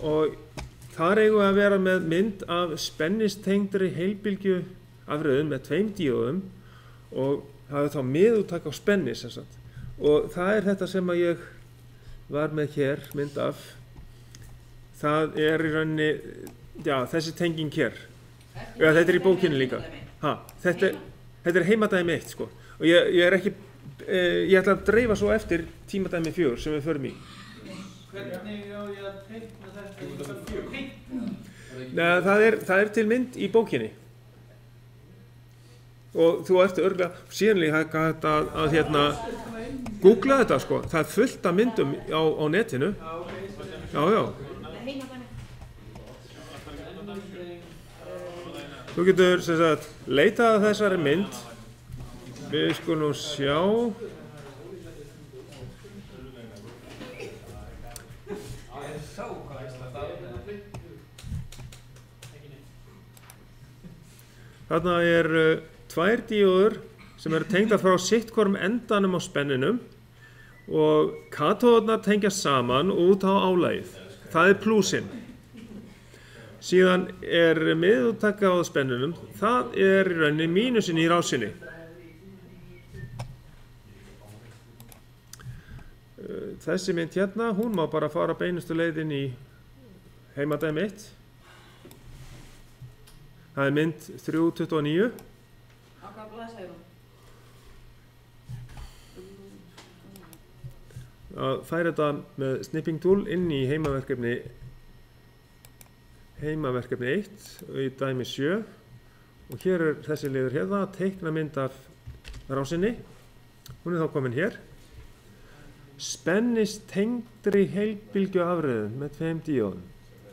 og þar eigum við að vera með mynd af spennistengdri heilbylgju afröðum með 2 díóðum og það er þá miðúttak á spenni sem sagt. Og það þetta sem að ég var með hér mynd af. Það í rauninni, já, þessi tenging hér. Já, þetta í bókinni líka. Þetta heimadæmi 1 sko. Og ég ekki, ég ætla að dreifa svo eftir tímadæmi 4 sem við förum í. Hvernig á ég að teikna þetta í 4? Nei, það til mynd í bókinni. Og þú ert örgulega, síðanlega hægt að hérna, googla þetta sko. Það er fullt af myndum á netinu. Já. Þú getur sem sagt leitað að þessari mynd. Við skulum sjá. Þarna 2 díóður sem tengdar frá sitt hvorum endanum á spenninum og katóðurnar tengjast saman út á álagið. Það plúsinn. Síðan miðúttaka á spennunum, það í rauninni mínusinn í rásinni. Þessi mynd hérna, hún má bara fara beinustu leiðin í heimadæmi 1. Það mynd 329. Á hvað blaðsíðu er hún? Að færa þetta með snipping tool inn í heimaverkefni 1 í dæmi 7 og hér þessi liður hérna, teikna mynd af rásinni. Hún þá komin hér. Spennistengdri heilbylgju afröðun með 2 díóðum.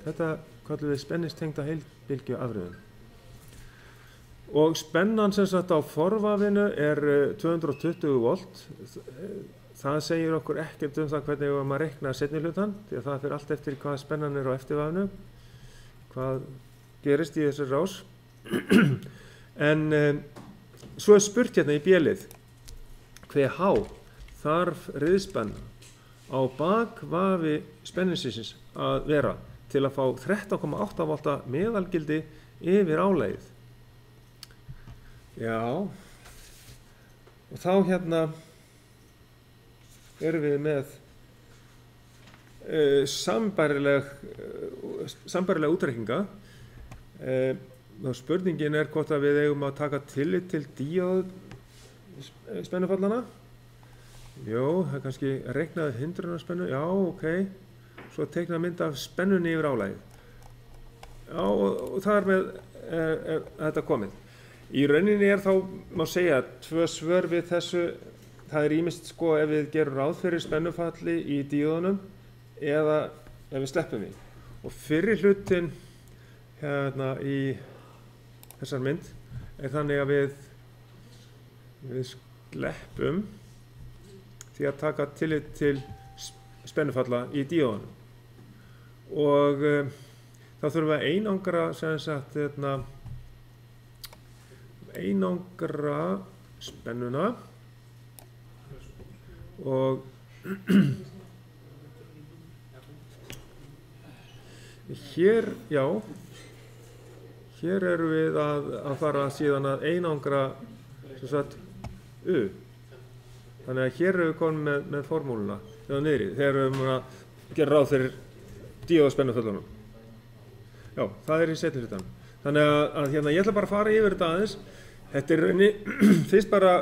Þetta kallum við spennistengda heilbylgju afröðun. Og spennan sem sagt á forvafinu 220 volt. Það segir okkur ekkert það hvernig við maður reikna seinni hlutan, því að það fyrir allt eftir hvað spennan á eftirvafinu, hvað gerist í þessu rás. En svo spurt hérna í B-lið, hve há þarf riðspenna á bakvafi spennisins að vera til að fá 13,8 volta meðalgildi yfir álagið. Já, og þá hérna erum við með sambærilega útreikninga. Spurningin hvort að við eigum að taka tillit til díóð spennufallana. Jó, það kannski reiknaði hindrunarspennu. Já, ok. Svo teikna mynd af spennunni yfir álagið. Já, og það með þetta komið. Í rauninni þá má segja 2 svör við þessu. Það ýmist sko ef við gerum ráð fyrir spennufalli í díóðunum eða ef við sleppum því. Og fyrri hlutin hérna í þessar mynd þannig að við sleppum því að taka tillit til spennufalla í díóðunum. Og þá þurfum við að einangra sem sagt einangra spennuna og hér, já, hér erum við að fara síðan að einangra sem sagt U. Þannig að hér erum við komin með formúluna þegar niðri, þegar við erum að gera ráð fyrir díóðspennuföllunum. Já, það í seinni hlutanum. Þannig að hérna ég ætla bara að fara yfir þetta aðeins. Þetta rauninni fyrst bara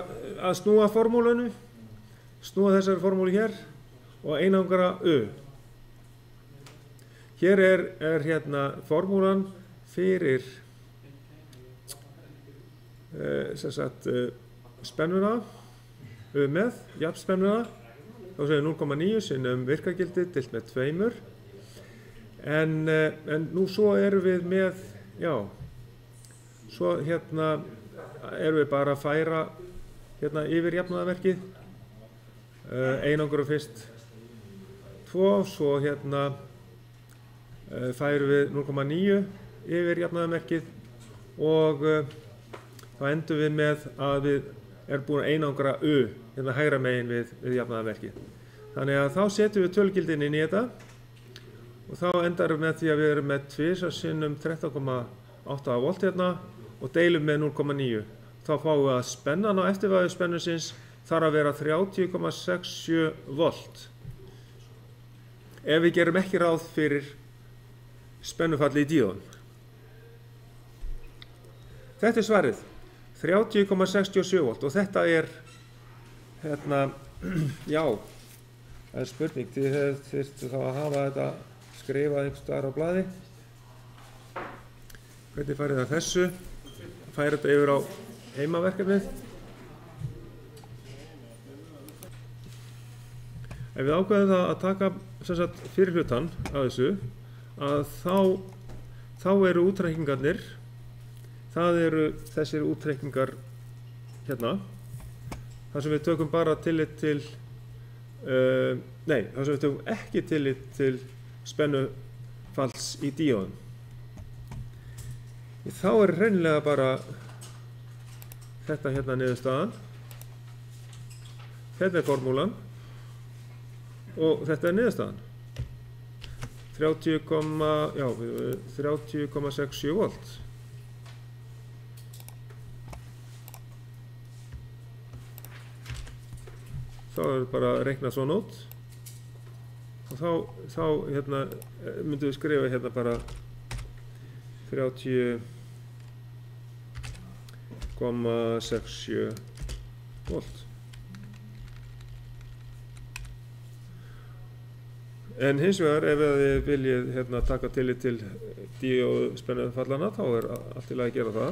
að snúa formúlunu, snúa þessari formúlu hér og einangra U. Hér hérna formúlan fyrir sem sagt spennuna U með jafnspennuna. Þá segir 0,9 sinnum virkagildi deilt með 2. En nú svo erum við með, já, svo hérna erum við bara að færa hérna yfir jafnaðarmerkið. Einangra fyrst 2, svo hérna færum við 0,9 yfir jafnaðarmerkið og þá endum við með að við erum búin að einangra U hérna hægra megin við jafnaðarmerkið. Þannig að þá setjum við tölgildin inn í þetta og og þá endar við með því að við erum með 2 sinnum 13,8 volt hérna og deilum með 0,9. Þá fáum við að spennan á eftirvæðu spennusins þarf að vera 30,67 volt. Ef við gerum ekki ráð fyrir spennufalli í díóðum. Þetta er svarið, 30,67 volt og þetta er, hérna, já, það er spurning, þið þurftu þá að hafa þetta skrifað einhvers staðar á blaði. Hvernig farið það þessu? Færi þetta yfir á heimaverkefnið. Ef við ákveðum það að taka sem sagt, fyrir hlutan af þessu, að þá eru útreikningarnir, það eru þessir útreikningar hérna, þar sem við tökum bara tillit til, þar sem við tökum ekki tillit til spennufalls í díóðum. Þá er hreinlega bara þetta hérna niðurstaðan, þetta er formúlan og þetta er niðurstaðan. 30,67 volt. Þá er bara að reikna svona út og þá hérna, myndum við skrifa hérna bara 30,67 volt. En hins vegar, ef þið viljið hérna, taka tillit til díóðspennufallana, þá er allt í lagi að gera það.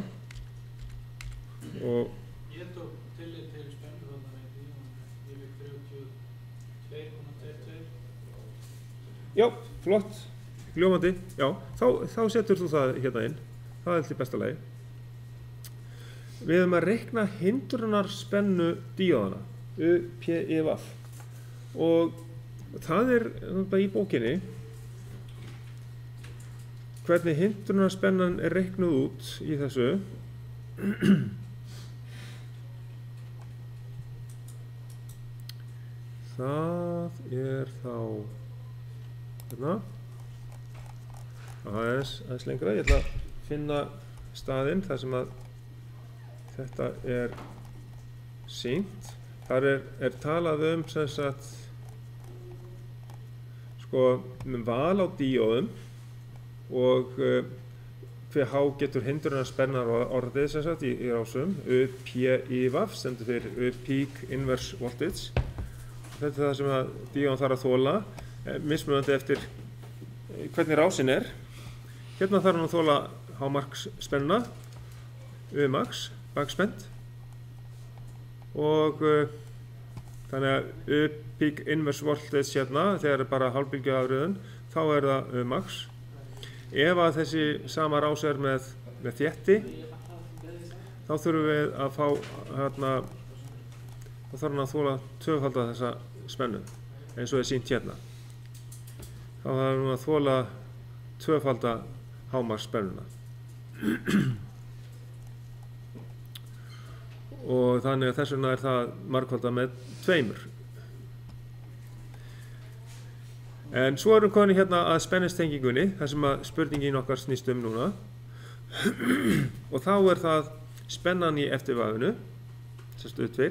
Og Ég tók tillit til spennufallana í díóðum, ég fikk 32,22. já, flott, gljómandi, já, þá setur þú það hérna inn, það er til besta lagi. Við erum að reikna hindrunarspennu díóðana, UPIV, og það er bara í bókinni hvernig hindrunarspennan er reiknuð út í þessu. Það er þá hérna aðeins lengra. Ég ætla að finna staðinn þar sem að þetta er sýnt. Þar er talað sem sagt val á díóðum og hve há getur hindrunarspennan orðið sem sagt í rásum. UPIV stendur fyrir Peak Inverse Voltage. Þetta er það sem að díóðan þarf að þola, mismunandi eftir hvernig rásin er. Hérna þarf hann að þola hámarksspenna, Umax, bakspennt, og þannig að Peak Inverse Voltage hérna, þegar er bara hálfbylgjuafröðun, þá er það Umax. Ef að þessi sama rás er með þétti, þá þurfum við að fá hérna, þá þarf hann að þola tvöfalda þessa spennu, eins og er sýnt hérna. Þá þarf hann að þola tvöfalda hámarksspennuna. Og þannig að þess vegna er það margfalda með 2. En svo erum við komin hérna að spennustengingunni, þar sem að spurningin okkar snýst núna. Og þá er það spennan í eftirvæðinu, sem stuð 2,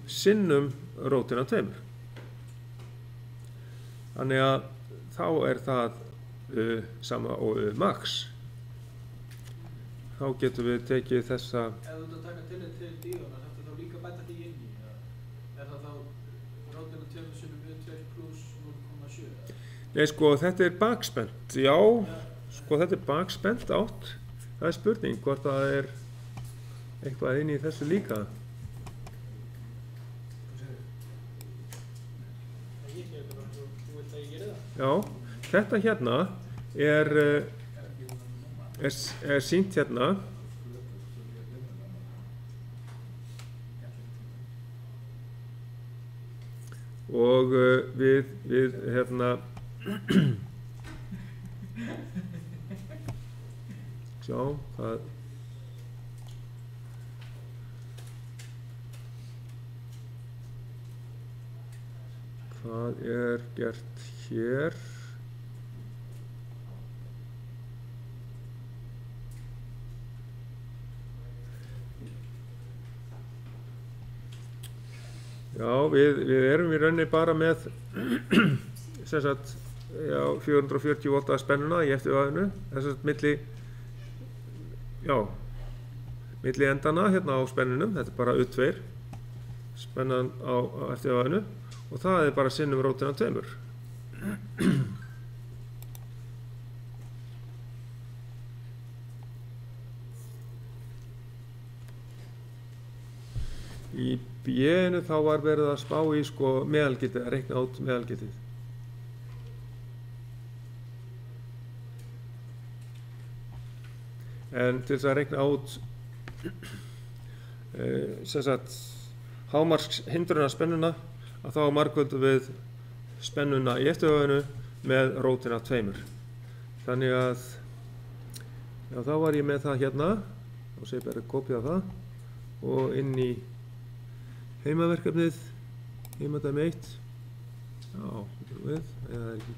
sinnum rótina 2. Þannig að þá er það sama og max. Þá getum við tekið þessa. Ef þú ert að taka tillit til díóðana, þetta þá líka bæta því inn í, er það þá rótina 2 sinnum U2 pluss 0,7? Nei, þetta er bakspennt, já, þetta er bakspennt átt. Það er spurning hvort það er eitthvað inn í þessu líka. Ég sé þetta bara eins og þú vilt að ég geri það. Já, þetta hérna er sýnt hérna. Og við hérna sjá hvað er gert hér. Já, við erum í rauninni bara með sem sagt, já, 440 volta spennuna í eftirvæðinu, þess að milli endana hérna á spennunum, þetta er bara U2 spennan á eftirvæðinu og það er bara sinnum rótina 2. Í B-inu þá var verið að spá í sko meðalgildi, að reikna át meðalgildið. En til þess að reikna át sem sagt hámarks hindrunarspennuna að þá margföldum við spennuna í eftirvæðinu með rótina 2. Þannig að já, þá var ég með það hérna og sé bara kopía það og inn í heimaverkefnið, heimadæmi 1. Já, við, eða ekki.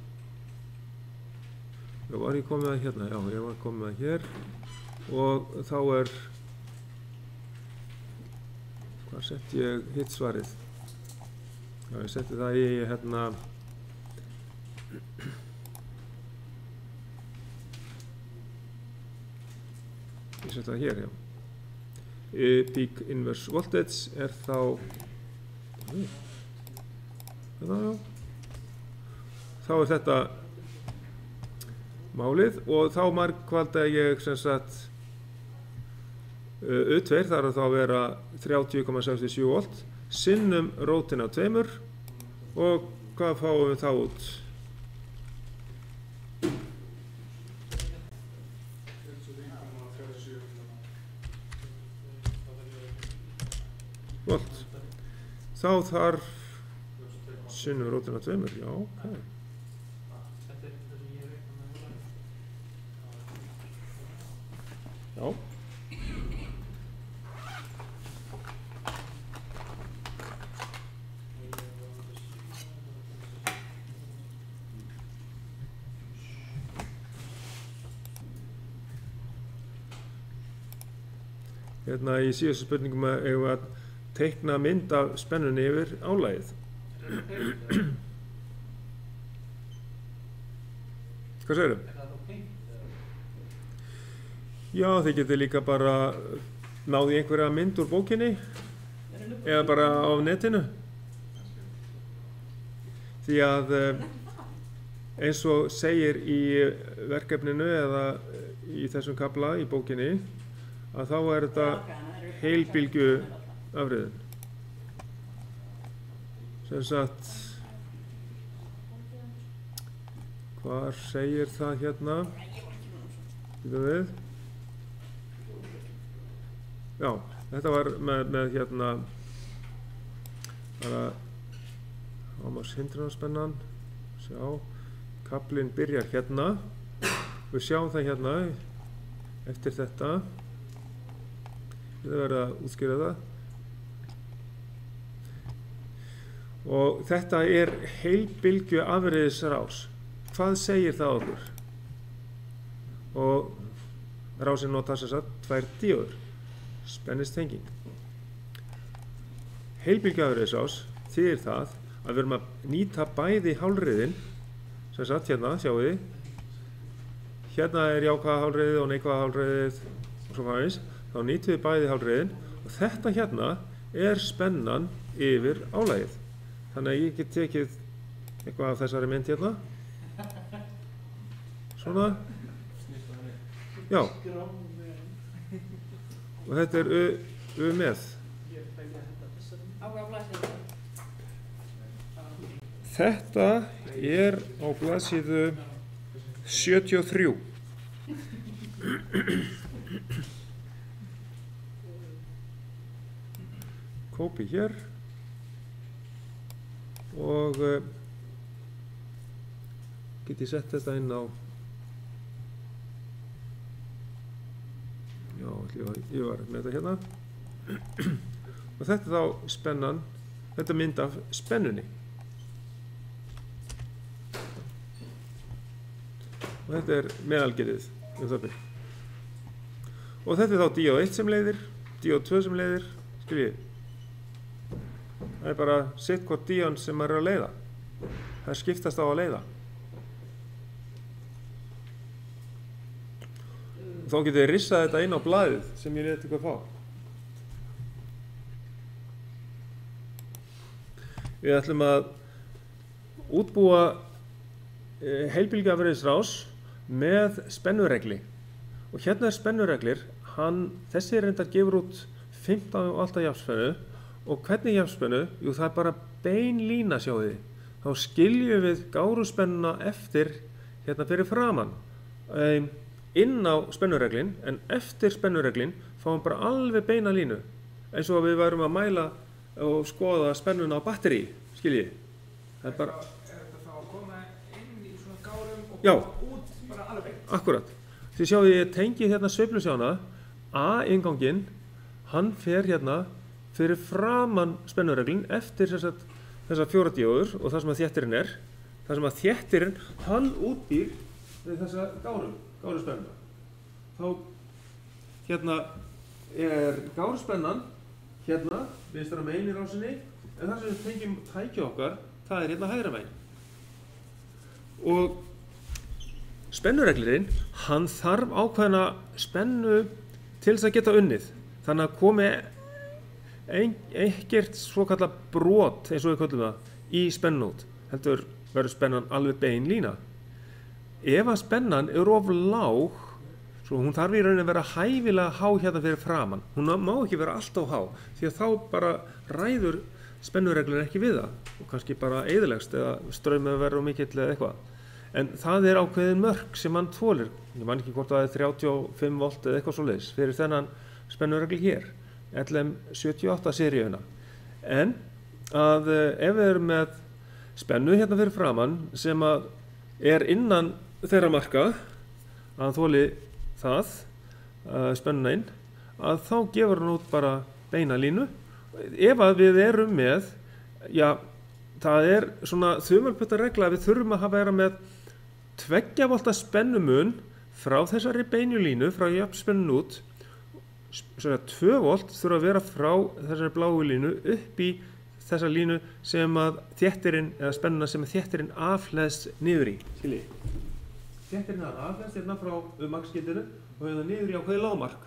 Já, var ég komið að hérna? Já, ég var komið að hér og þá er, hvað sett ég hitt svarið? Já, ég setti það í hérna, ég setti það hér, já. Peak inverse voltage er þá þá er þetta málið og þá margfalda ég sem sagt U2 þarf þá að vera 30,67 volt sinnum rótina 2 og hvað fáum við þá út? Volt. Þá þarf sinnum rótina 2, já, ok. Já. Hérna í síðustu spurningum eigum við að teikna mynd af spennunni yfir álagið. Hvað segirðu? Er það þá tengt? Já, þið getið líka bara náð í einhverja mynd úr bókinni eða bara á netinu. Því að eins og segir í verkefninu eða í þessum kafla í bókinni að þá er þetta heilbylgju afriðun. Sem sagt, hvar segir það hérna? Býtum við. Já, þetta var með hérna bara hámarks hindrunarspennan. Sjá, kaflinn byrjar hérna. Við sjáum það hérna eftir þetta. Þetta verður að útskýra það. Og þetta er heilbylgju afriðisrás. Hvað segir það okkur? Og rásin notar þess að 2 díóður. Spennistenging. Heilbylgju afriðisrás þýðir það að við erum að nýta bæði hálfriðin, sem sagt hérna, sjáu þið. Hérna er jákvæða hálfriðið og neikvæða hálfriðið og svo framvegis. Þá nýtum við bæði hálfriðin og þetta hérna er spennan yfir álagið. Þannig að ég get tekið eitthvað af þessari mynd hérna. Svona. Já. Og þetta er U með. Á hvaða blaðsíðu? Þetta er á blaðsíðu 73. Kópi hér. Og get ég sett þetta inn á já, ég var með þetta hérna og þetta er þá spennan, þetta mynd af spennunni og þetta er meðalgerðið og þetta er þá díóð 1 sem leiðir, díóð 2 sem leiðir, skiljið Það bara sitt hvort díón sem maður að leiða. Það skiptast á að leiða. Þá getur þið rissað þetta inn á blaðið sem ég lét ykkur fá. Við ætlum að útbúa heilbylgjuafbrigðisrás með spennuregli. Og hérna spennureglir, þessi reyndar gefur út 15 volta jafnspennu. Og hvernig jafnspennu? Jú, það bara bein lína, sjáðu þið. Þá skiljum við gáruspennuna eftir hérna fyrir framan inn á spennureglin, en eftir spennureglin fáum bara alveg beina línu, eins og við værum að mæla og skoða spennuna á batteri, skiljið. Það er bara... Er þetta þá að koma inn í svona gárum og Já. koma út bara alveg? Akkurat. Þið sjáðu ég tengi hérna sveiflusjána, A-inganginn, hann fer hérna fyrir framan spennureglin eftir þessar 4 díóður og það sem að þéttirinn er. Það sem að þéttirinn, hann útbýr við þessa gáruspennuna. Þá hérna er gáruspennan hérna, vinstra megin í rásinni, en það sem við tengjum tæki okkar, það er hérna hægra megin. Og spennureglirinn, hann þarf ákveðna spennu til þess að geta unnið. Þannig að komi ekkert svokallað brot, eins og við köllum það, í spennunót. Heldur verður spennan alveg bein lína. Ef að spennan er of lág, svo hún þarf í rauninni að vera hæfilega há hérna fyrir framan. Hún má ekki vera alltof há, því að þá bara ræður spennureglur ekki við það og kannski bara eyðilegst eða straumið verður mikill eða eitthvað. En það er ákveðin mörk sem hann þolir. Ég man ekki hvort það er 35 volt eða eitthvað svoleiðis fyrir þennan spennuregli hér, LM78 seríuna. En að ef við erum með spennu hérna fyrir framann sem að er innan þeirra marka að hann þoli það, spennuna inn, að þá gefur hann út bara beina línu. Ef að við erum með, já, það er svona þumalputta regla að við þurfum að vera með 2 volta spennumun frá þessari beinu línu, frá jafnspennun út. 2 volt þurfa að vera frá þessari bláu línu upp í þessa línu sem að þéttirinn, eða spennuna sem að þéttirinn afhleðst niður í. Skiljið. Þéttirinn afhleðst hérna frá magsskeytinu og hérna niður í ákveðið lágmark.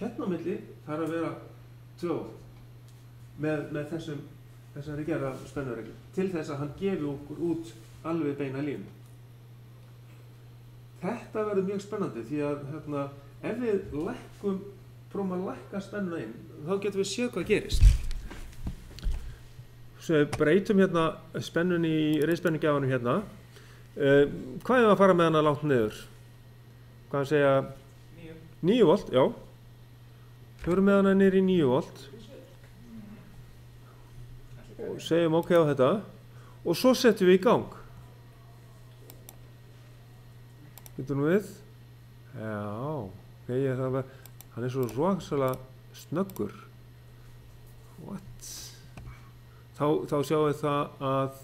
Hérna á milli þarf að vera 2 volt með þessari gerða spennureglu til þess að hann gefi okkur út alveg beina línu. Þetta verður mjög spennandi því að hérna, ef við prófum að lækka spennuna inn, þá getum við séð hvað gerist. Svo við breytum hérna spennun í reiðspennugjafanum hérna. Hvað er að fara með hana langt niður? Hvað að segja? 9 volt, já. Förum með hana niður í 9 volt. Og segjum ok á þetta. Og svo setjum við í gang. Getur nú við? Já, ok, hann er svo rosalega snöggur. What? Þá sjáum við það að,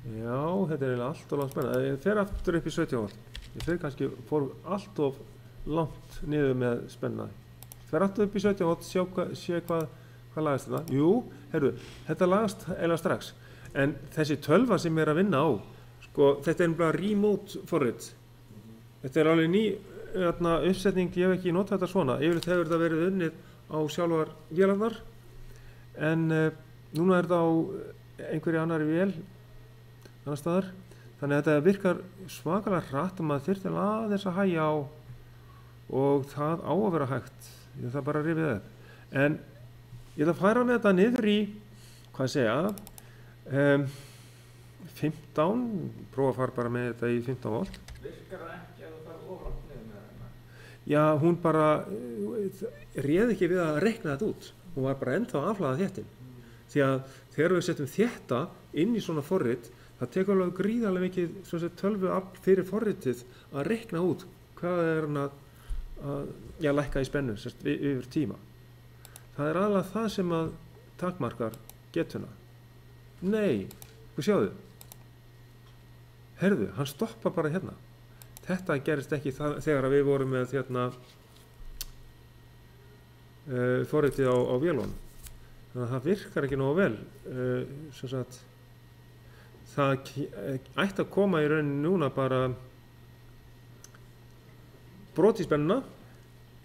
já, þetta er eiginlega allt of langt spennandi. Ég fer aftur upp í 17 volt. Ég fer kannski, fór allt of langt niður með spenna. Fer aftur upp í 17 volt, sé hvað lagast þetta. Jú, heyrðu, þetta lagast eiginlega strax. En þessi tölva sem ég er að vinna á, sko, þetta er bara remote forrit. Þetta er alveg ný uppsetning, ég hef ekki notað þetta svona. Yfirleitt hefur þetta verið unnið á sjálfar vélarnar, en núna er þetta á einhverju annari vél, annar staðar. Þannig að þetta virkar svakalega hratt og maður þyrfti aðeins að hægja á og það á að vera hægt. Ég þarf bara að rifja það. En ég ætla að færa með þetta niður í, hvað segja, 15, prófa að fara bara með þetta í 15 volt. Virkar það ekki að þú fara ofrátt niður með þetta? Já, hún bara réð ekki við að reikna þetta út. Hún var bara ennþá að afhlaða þéttin. Því að þegar við setjum þétta inn í svona forrit, það tekur alveg gríðarlega mikið tölvuafl fyrir forritið að reikna út hvað er hann að lækka í spennu yfir tíma. Það er aðalega það sem að takmarkar getuna. Nei, hvað sjáðu? Herðu, hann stoppa bara hérna. Þetta gerist ekki þegar við vorum með hérna, forritið á vélunum. þannig að það virkar ekki nógu vel. Sem sagt, það ætti að koma í rauninni núna bara brot í spennuna.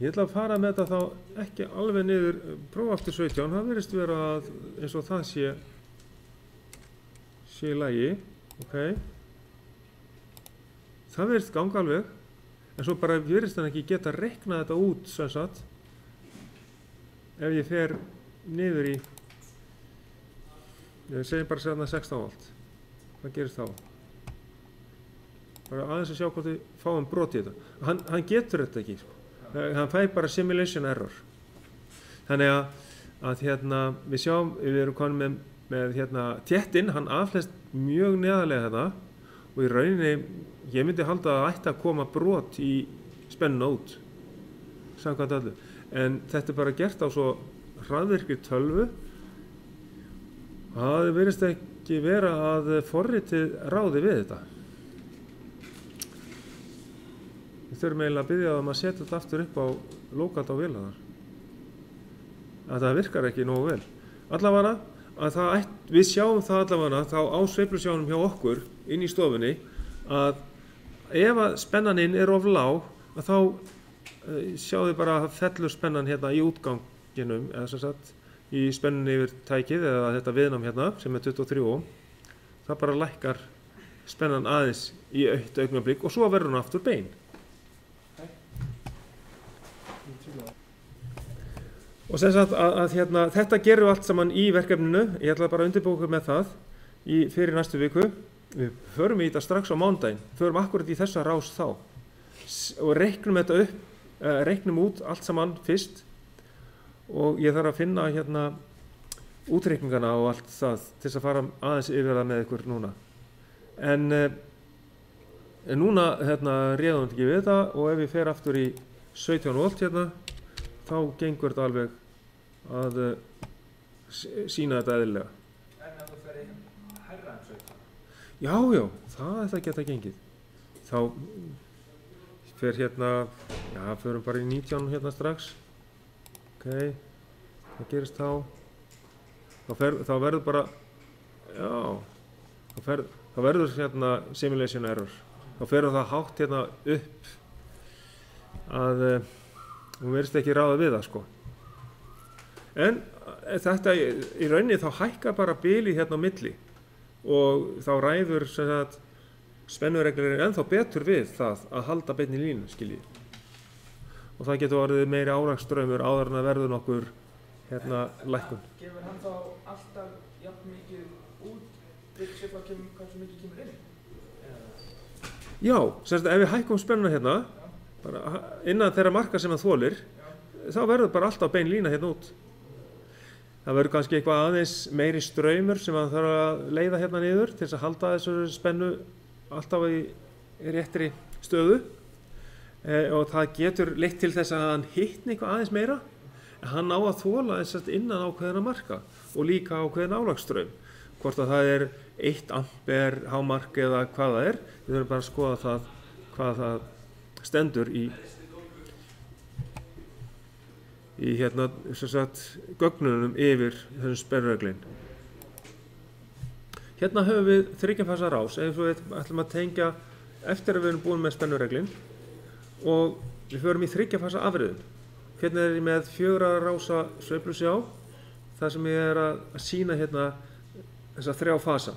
Ég ætla að fara með þetta þá ekki alveg niður, prófa aftur 17, það virðist vera að eins og það sé í lagi, ok. Það virðist ganga alveg, en svo bara virðist hann ekki geta reiknað þetta út, sem sagt, ef ég fer niður í, ég segi bara sérna 16 volt, hvað gerist þá? Bara aðeins að sjá hvort við fáum brot í þetta. Hann getur þetta ekki, sko. Hann fær bara simulation error. Þannig að við sjáum, við erum komin með téttinn, hann afhlest mjög neðarlega þetta og í rauninni, ég myndi halda að ætti að koma brot í spennuna út, samkvæmt öllu. En þetta er bara gert á svo hraðvirkri tölvu og það virðist ekki vera að forritið ráði við þetta. Við þurfum eiginlega að biðja að setja þetta aftur upp á lokalt á vélarnar. Að það virkar ekki nógu vel. Allavega að við sjáum það allavega þá á sveiflusjánum hjá okkur inn í stofunni að ef að spennaninn er of lág að þá sjáum við bara að fellur spennan hérna í útganginum eða sem sagt í spennunni yfir tækið eða þetta viðnám hérna sem er 23 ohm. Það bara lækkar spennan aðeins í eitt augnablik og svo verður hún aftur bein. Og sem sagt að þetta gerum við allt saman í verkefninu. Ég ætla bara að undirbúa okkur með það fyrir næstu viku. Við förum í þetta strax á mánudaginn. Förum akkurat í þessa rás þá. Og reiknum þetta upp, reiknum út allt saman fyrst. Og ég þarf að finna útreikningana og allt það til þess að fara aðeins yfir það með ykkur núna. En núna réðum við ekki við þetta og ef ég fer aftur í 17 volt þá gengur þetta alveg að sýna þetta eðlilega. En ef þú fer í hærra en 17? Já, það geta gengið. Þá fer förum bara í 19 strax. Ok, hvað gerist þá? Þá verður bara, þá verður simulation error. Þá ferur það hátt upp að hún verðist ekki ráða við það, sko. En þetta í rauninni þá hækkar bara bilið á milli og þá ræður spennureglurinn ennþá betur við það að halda beinni línu, skiljið. Og það getur orðið meiri álagsstraumur áður en að verður nokkur lækkun. Gefur hann þá alltaf jafn mikið út til hversu mikið kemur inn? Já, ef við hækkum spennuna bara innan þeirra marka sem það þolir, þá verður bara alltaf bein lína út. Það verður kannski eitthvað aðeins meiri straumur sem það þarf að leiða niður til þess að halda þessu spennu alltaf í réttri stöðu. Og það getur leitt til þess að hann hittni eitthvað aðeins meira, en hann á að þola innan ákveðina marka og líka ákveðin álagsstraum. Hvort að það er 1 ampere hámark eða hvað það er, við þurfum bara að skoða það hvað það stendur í gögnunum yfir þessum spennureglin. Höfum við 3 fasa rás, ef við ætlum að tengja eftir að við erum búin með spennureglin og við förum í 3 fasa afriðun. Hérna er ég með 4 rása sveiflusjá, þar sem ég er að sýna þessa 3 fasa.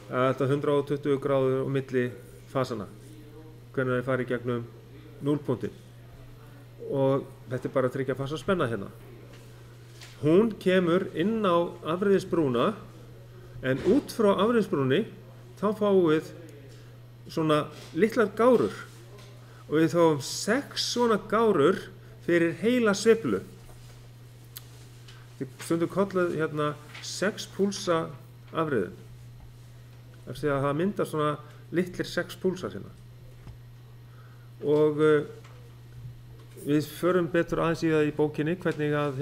Þetta 120 gráður á milli fasana. Hvernig það fari í gegnum núlpunktinn. Og þetta er bara 3 fasa spenna hérna. Hún kemur inn á afriðisbrúna, en út frá afriðisbrúnni þá fáum við svona litlar gárur. Og við fáum 6 svona gárur fyrir heila sveiflu. Við stundum kallað 6 púlsa afriðun. Það er að það myndar svona litlir 6 púlsar hérna. Og við förum betur aðeins í það í bókinni hvernig að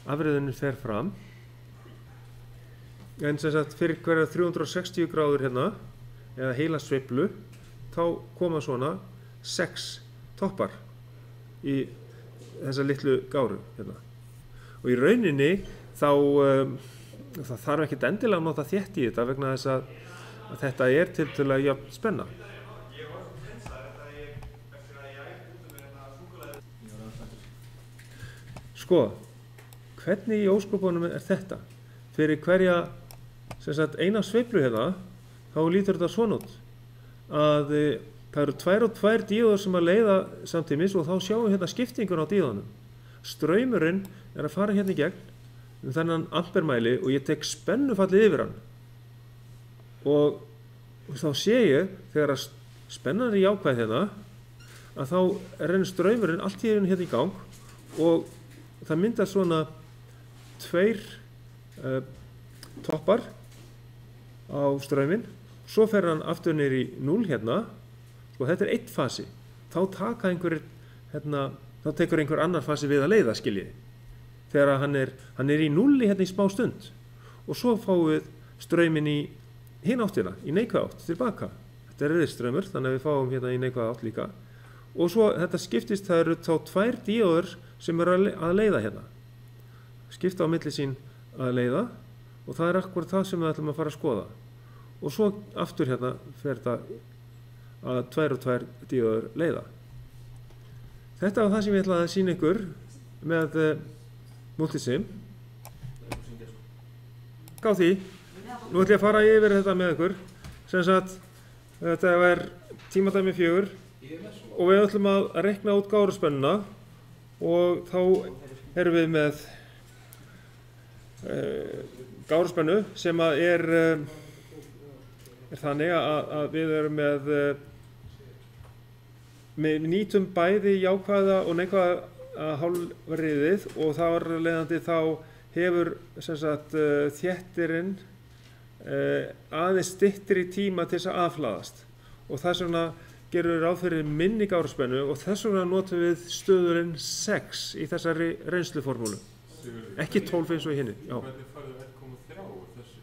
afriðunin fer fram. En sem sagt fyrir hverja 360 gráður eða heila sveiflu þá koma svona 6 toppar í þessa litlu gáru Og í rauninni þá það þarf ekkert endilega að nota þétt í þetta vegna þess að þetta er tiltölulega jafn spenna. Sko, hvernig í ósköpunum er þetta? Fyrir hverja eina sveiflu hérna, þá lítur þetta svona út. Að það eru 2 og 2 díóður sem að leiða samtímis og þá sjáum við hérna skiptingun á díóðunum. Straumurinn er að fara hérna í gegn þennan ampermæli og ég tek spennufallið yfir hann. Og þá sé ég, þegar að spennan er jákvæð hérna, að þá rennur straumurinn allt í einu hérna í gang og það myndar svona 2 toppar á strauminn. Svo fer hann aftur niður í 0 hérna og þetta er 1 fasi. Þá tekur einhver annar fasi við að leiða, skiljiði. Þegar hann er í 0 hérna í smá stund og svo fáum við strauminn í hinn áttina, í neikvæða átt, tilbaka. Þetta er riðstraumur, þannig að við fáum hérna í neikvæða átt líka. Og svo þetta skiptist, það eru þá 2 díóður sem eru að leiða hérna. Skipta á milli sín að leiða og það er akkurat það sem við ætlum að fara að skoða. Og svo aftur hérna fer þetta að 2 og 2 díóður leiða. Þetta var það sem ég ætlaði að sýna ykkur með multisim. Gá því. Nú ætlum ég að fara yfir þetta með ykkur. Sem sagt, þetta er tímadæmi 4 og við ætlum að reikna út gáruspennuna og þá erum við með gáruspennu sem að er þannig að við erum við nýtum bæði jákvæða og neikvæða hálfriðið og þar leiðandi þá hefur þéttirinn aðeins styttri tíma til þess að afhlaðast og þess vegna gerum við ráð fyrir minni gáruspennu og þess vegna notum við stöðurinn 6 í þessari reynsluformúlu. Ekki 12 eins og í hinni. Hvernig færðu 1,3 úr þessu?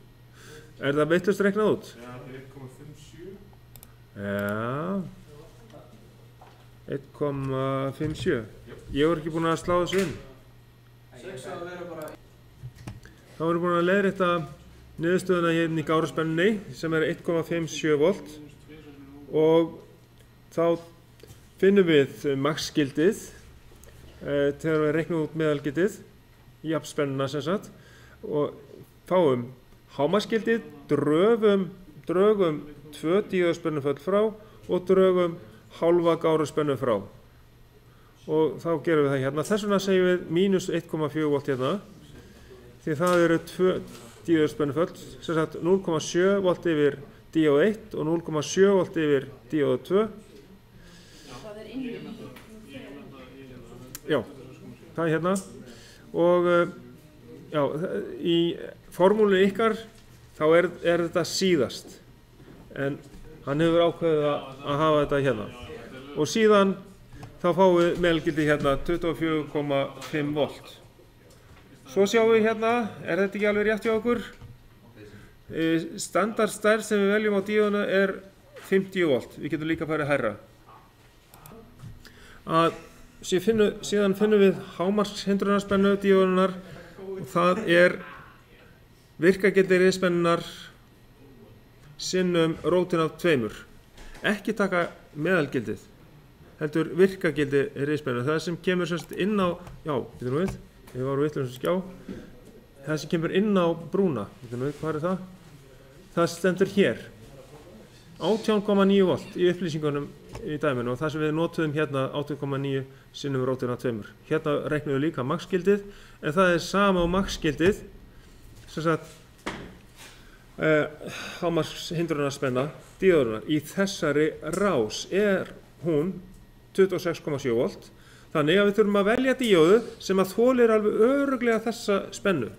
Er það veitlust reiknað út? Já, 1,57. Já. 1,57. Ég var ekki búinn að slá þessu inn. 6 að vera bara... Þá erum við búin að leiðrétta niðurstöðuna hérna í gáruspennunni sem er 1,57 volt og þá finnum við max-gildið þegar við reiknum út meðalgildið jafnspennuna sem sagt og fáum hámarksgildið, drögum 2 díóðspennuföll frá og drögum hálfa gáruspennu frá og þá gerum við það hérna. Þess vegna segjum við mínus 1,4 volt hérna því það eru 2 díóðspennuföll sem sagt 0,7 volt yfir díóð 1 og 0,7 volt yfir díóð 2. Það er inni Já, það er hérna og já, í formúlu ykkar þá er þetta síðast en hann hefur ákveðið að hafa þetta hérna og síðan þá fáum við meðalgildi hérna 24,5 volt. Svo sjáum við hérna, er þetta ekki alveg rétt hjá okkur? Standardstærð sem við veljum á díóðuna er 50 volt, við getum líka farið hærra. Síðan finnum við hámarkshindrunarspennu díóðunar og það er virkagildi riðspennunar sinnum rótin af 2. Ekki taka meðalgildið, heldur virkagildi riðspennu. Það sem kemur semst inn á, já, getur við, ég var vitlaus að skjá, það sem kemur inn á brúna, getur við, hvað er það? Það stendur hér, 18,9 volt í upplýsingunum í dæminu og það sem við notuðum hérna 8,9 sinnum rótina 2. Hérna reiknum við líka max-gildið en það er sama á max-gildið sem sagt hámarkshindrunarspenna díóðunar í þessari rás er hún 26,7 volt. Þannig að við þurfum að velja díóðu sem að þolir alveg örugglega þessa spennu.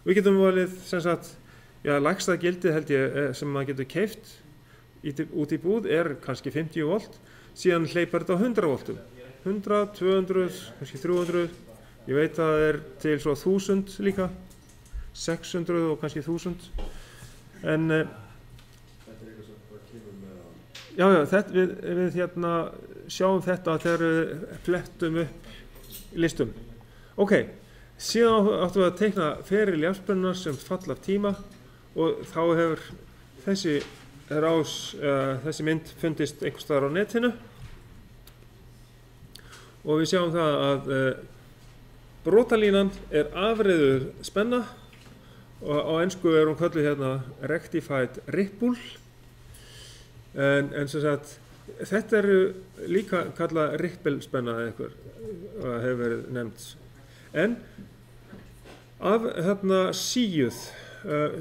Við getum valið sem sagt, já, lægsta gildið held ég sem maður getur keypt út í búð er kannski 50 volt, síðan hleypar þetta á 100 voltum. 100, 200, kannski 300, ég veit að það er til svo 1000 líka, 600 og kannski 1000. En já, við hérna sjáum þetta þegar við flettum upp listum. Ok, Síðan áttum við að teikna feril jafnspennunar sem fall af tíma og þá hefur þessi mynd fundist einhvers staðar á netinu og við sjáum það að brotalínan afreiður spenna og á ensku hún kölluð hérna rectified ripple en sem sagt þetta eru líka kallað ripple spenna eða eitthvað hefur verið nefnt en af hérna síuð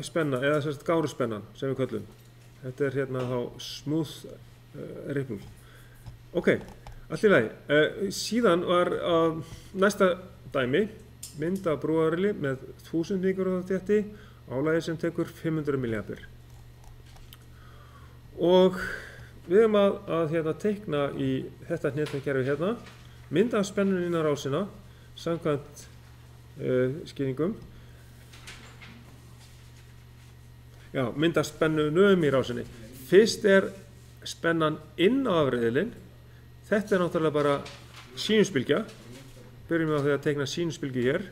spenna eða sem sagt gáruspennan sem við köllum þetta hérna þá smooth ripple ok, allt í lagi síðan var næsta dæmi mynd af brúarili með 1000 mikroþétti álagi sem tekur 500 milliampere og við erum að hérna teikna í þetta hnetkerfi hérna mynd af spennun innan rásina samkvæmt skýringum já, mynd af spennunum í rásinni fyrst spennan inn á afreiðilinn þetta náttúrulega bara sínusbylgja byrjum við á því að teikna sínusbylgju hér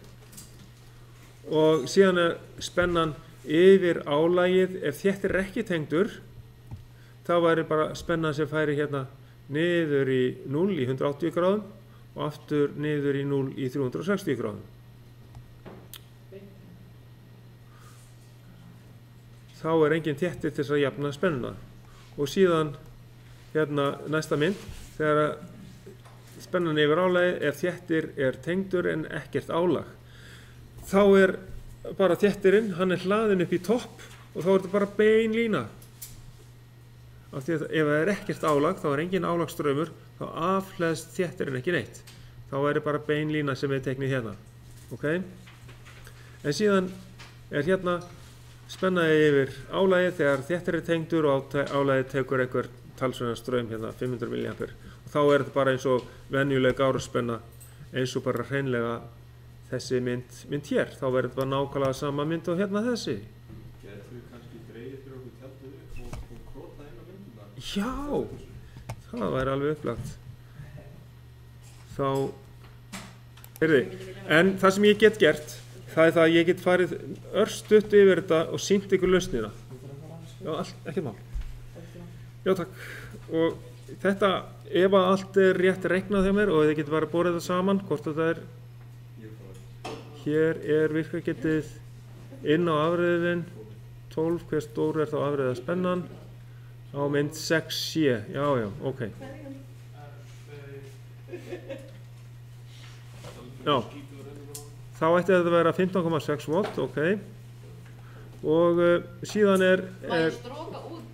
og síðan spennan yfir álagið ef þetta ekki tengdur þá væri bara spennan sem færi hérna niður í 0 í 180 gráðum og aftur niður í 0 í 360 gráðum þá engin þéttir til þess að jafna spennuna og síðan hérna næsta mynd þegar spennan yfir álagið ef þéttir tengdur en ekkert álag þá bara þéttirinn hann hlaðinn upp í topp og þá þetta bara bein lína af því að ef það ekkert álag þá engin álagsstraumur þá afhleðst þéttirinn ekki neitt þá bara bein lína sem við teiknið hérna ok en síðan hérna spennaði yfir álagið þegar þéttir tengdur og álagið tekur einhver talsverðan straum hérna 500 milliampere og þá þetta bara eins og venjuleg gáruspenna eins og bara hreinlega þessi mynd hér þá þetta bara nákvæmlega sama mynd og hérna þessi Getur við kannski dreigið fyrir okkur tjaldið upp og króta inn á myndina? Já, það væri alveg upplagt þá en það sem ég get gert það það að ég get farið örstutt yfir þetta og sýnt ykkur lausnina já, ekkert mál já, takk og þetta, ef allt rétt reiknað hjá mér og þið getur bara að bora þetta saman hvort þetta hér virkagetið inn á afreiðilinn 12, hver stór þá afreiða spennan á mynd 6C já, ok já þá ætti þetta að vera 15,6 volt, ok og síðan Má ég stróka út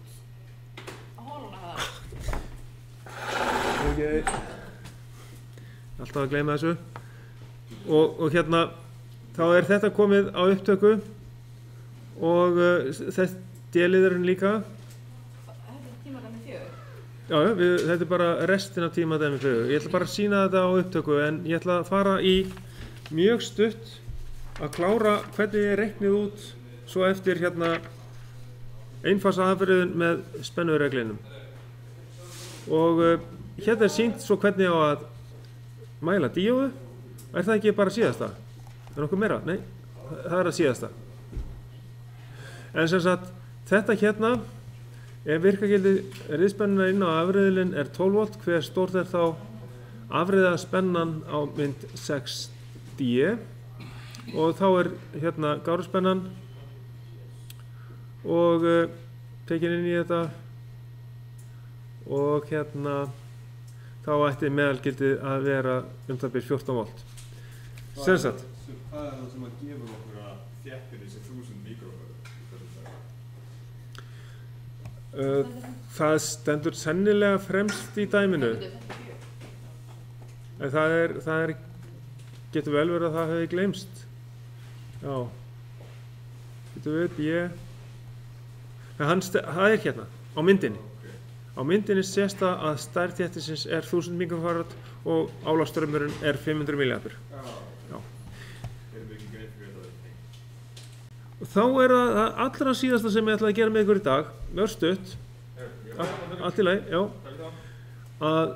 hóluna það? ok alltaf að gleyma þessu og hérna þá þetta komið á upptöku og þessi D-liðurinn líka Þetta tímadæmi 4 já, þetta bara restin af tímadæmi 4 ég ætla bara að sýna þetta á upptöku en ég ætla að fara í mjög stutt að klára hvernig ég reiknið út svo eftir hérna einfasa aðferðin með spennureglinum og hérna sýnt svo hvernig á að mæla díóðu það ekki bara síðasta nokkuð meira, nei, það að síðasta en sem sagt þetta hérna ef virkagildi riðspennuna inn á afreiðilinn 12 volt hver stórt þá afreiða spennan á mynd 6D og þá hérna gáruspennan og tekin inn í þetta og hérna þá ætti meðalgildið að vera það byrj 14 volt sem sagt Hvað það sem að gefur okkur að þéttir þessi 1000 mikróförum? það stendur sennilega fremst í dæminu en það getur vel verið að það hefði gleymst já getur við B en það hérna á myndinni á myndinni sést það að stærð þéttisins 1000 mikrofarad og álagsstraumurinn 500 milliampere já Erum við ekki greið fyrir þetta? og þá það allra síðasta sem ég ætla að gera með ykkur í dag örstutt allt í lagi, já að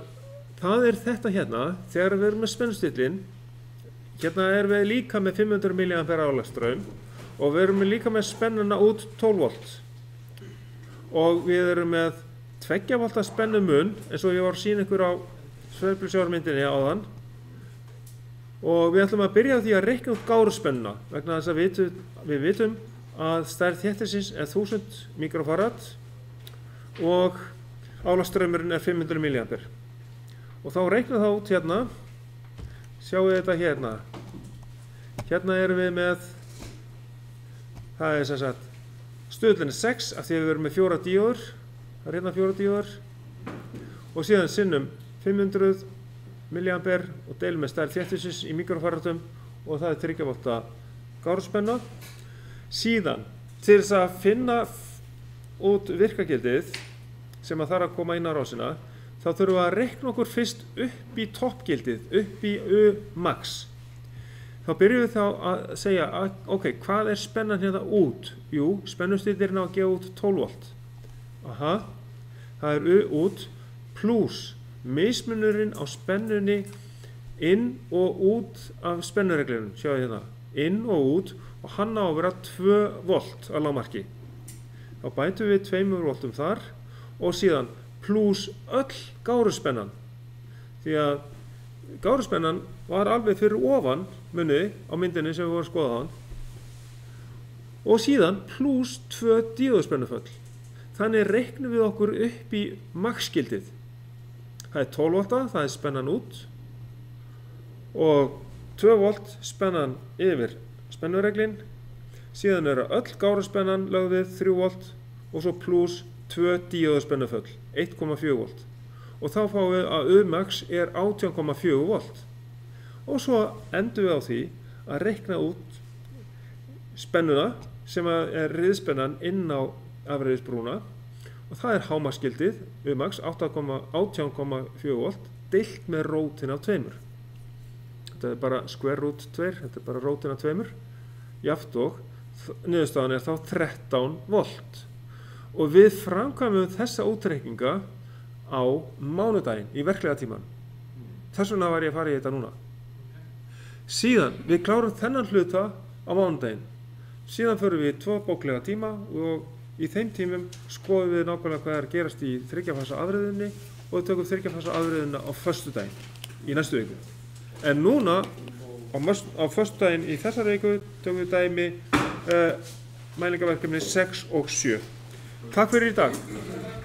það þetta hérna þegar við erum með spennustillinn hérna erum við líka með 500 mA álagsstraum og við erum líka með spennuna út 12 volt og við erum með 2 volta spennumun eins og ég var að sýna ykkur á sveiflusjármyndinni áðan og við ætlum að byrja á því að reikna út gáruspennuna vegna þess að við vitum að stærð þéttisins er 1000 mikrofarad og álagsstraumurinn er 500 mA og þá reikna það út hérna. Sjáu þetta hérna. Hérna erum við með, það er sem sagt, stuðlinn er 6 af því að við erum með 4 díóður. Það er hérna 4 díóður. Og síðan sinnum 500 mA og deilum með stærð þéttisins í mikrofaradum og það er 3 volta gáruspenna. Síðan, til þess að finna út virkagildið sem að þarf að koma inn á rásina, þá þurfum við að reikna okkur fyrst upp í toppgildið, upp í U-max. Þá byrjum við þá að segja, ok, hvað er spennan hérna út? Jú, spennustildirinn á að gefa út 12 volt. Aha, það er U út pluss mismunurinn á spennunni inn og út af spennureglunum. Sjáu hérna, inn og út og hann á að vera 2 volt að lágmarki. Þá bætum við 2 voltum þar og síðan pluss öll gáruspennan því að gáruspennan var alveg fyrir ofan munni á myndinni sem við vorum að skoða á hann og síðan pluss 2 díóðspennuföll. Þannig reiknum við okkur upp í maxgildið. Það er 12 volta, það er spennan út og 2 volt spennan yfir spennureglin, síðan eru öll gáruspennan lögð við 3 volt og svo pluss 2 díóðspennuföll, 1,4 volt og þá fáum við að U-max er 18,4 volt og svo endum við á því að reikna út spennuna sem er riðspennan inn á afreiðisbrúna og það er hámarksgildið U-max 18,4 volt deilt með rótin af 2. Þetta er bara square root 2, þetta er bara rótin af 2 jaft og niðurstaðan er þá 13 volt. Og við framkvæmum þessa útreikninga á mánudaginn í verklega tíman. Þess vegna var ég að fara í þetta núna. Síðan, við klárum þennan hluta á mánudaginn. Síðan förum við 2 bóklega tíma og í þeim tímum skoðum við nákvæmlega hvað er að gerast í 3 fasa afreiðunni og við tökum 3 fasa afreiðuna á föstudaginn í næstu viku. En núna, á föstudaginn í þessari viku, tökum við dæmi mælingaverkefni 6 og 7. Takk fyrir í dag.